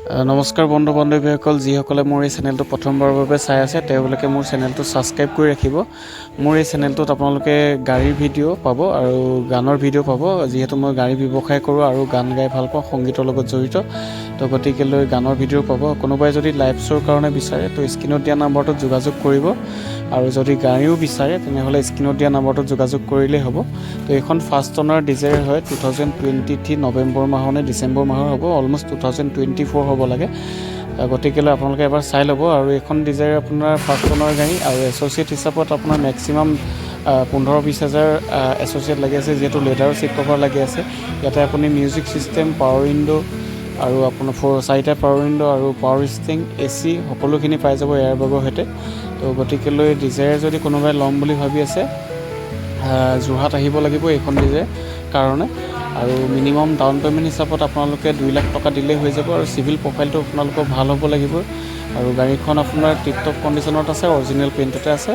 নমস্কাৰ বন্ধু বান্ধৱীসকল, যিসকলে মোৰ এই চেনেলটো প্ৰথমবাৰৰ বাবে চাই আছে তেওঁলোকে মোৰ চেনেলটো ছাবস্ক্ৰাইব কৰি ৰাখিব। মোৰ এই চেনেলটোত আপোনালোকে গাড়ীৰ ভিডিঅ' পাব আৰু গানৰ ভিডিঅ' পাব, যিহেতু মই গাড়ী ব্যৱসায় কৰোঁ আৰু গান গাই ভাল পাওঁ, সংগীতৰ লগত জড়িত। তো গতিকেলৈ গানৰ ভিডিঅ' পাব। কোনোবাই যদি লাইভ শ্ব'ৰ কাৰণে বিচাৰে তো স্ক্ৰীণত দিয়া নাম্বাৰটোত যোগাযোগ কৰিব, আৰু যদি গাড়ীও বিচাৰে তেনেহ'লে স্ক্ৰীণত দিয়া নাম্বাৰটোত যোগাযোগ কৰিলেই হ'ব। তো এইখন ফাৰ্ষ্ট অনাৰ ডিজায়াৰ হয়। 2023 নৱেম্বৰ মাহৰ নে ডিচেম্বৰ মাহৰ হ'ব, অলম'ষ্ট 2024 হ'ব লাগে। গতিকেলৈ আপোনালোকে এবাৰ চাই ল'ব। আৰু এইখন ডিজায়াৰ আপোনাৰ ফাৰ্ষ্ট অনাৰ গাড়ী, আৰু এছ'চিয়েট হিচাপত আপোনাৰ মেক্সিমাম 15-20 হাজাৰ এছ'চিয়েট লাগি আছে, যিহেতু লেডাৰৰ চিট কভাৰ লাগি আছে। ইয়াতে আপুনি মিউজিক ছিষ্টেম, পাৱাৰ উইণ্ডো আৰু আপোনাৰ 4টা পাৱাৰ উইণ্ডো আৰু পাৱাৰ ষ্টিং, AC সকলোখিনি পাই যাব এয়াৰবেগৰ সৈতে। তো গতিকেলৈ ডিজায়াৰ যদি কোনোবাই ল'ম বুলি ভাবি আছে, যোৰহাট আহিব লাগিব এইখন ডিজায়াৰ কাৰণে। আৰু মিনিমাম ডাউন পে'মেণ্ট হিচাপত আপোনালোকে 2 লাখ টকা দিলেই হৈ যাব, আৰু চিভিল প্ৰফাইলটো আপোনালোকৰ ভাল হ'ব লাগিব। আৰু গাড়ীখন আপোনাৰ টিপ টপ কণ্ডিশ্যনত আছে, অৰিজিনেল পেইণ্টতে আছে।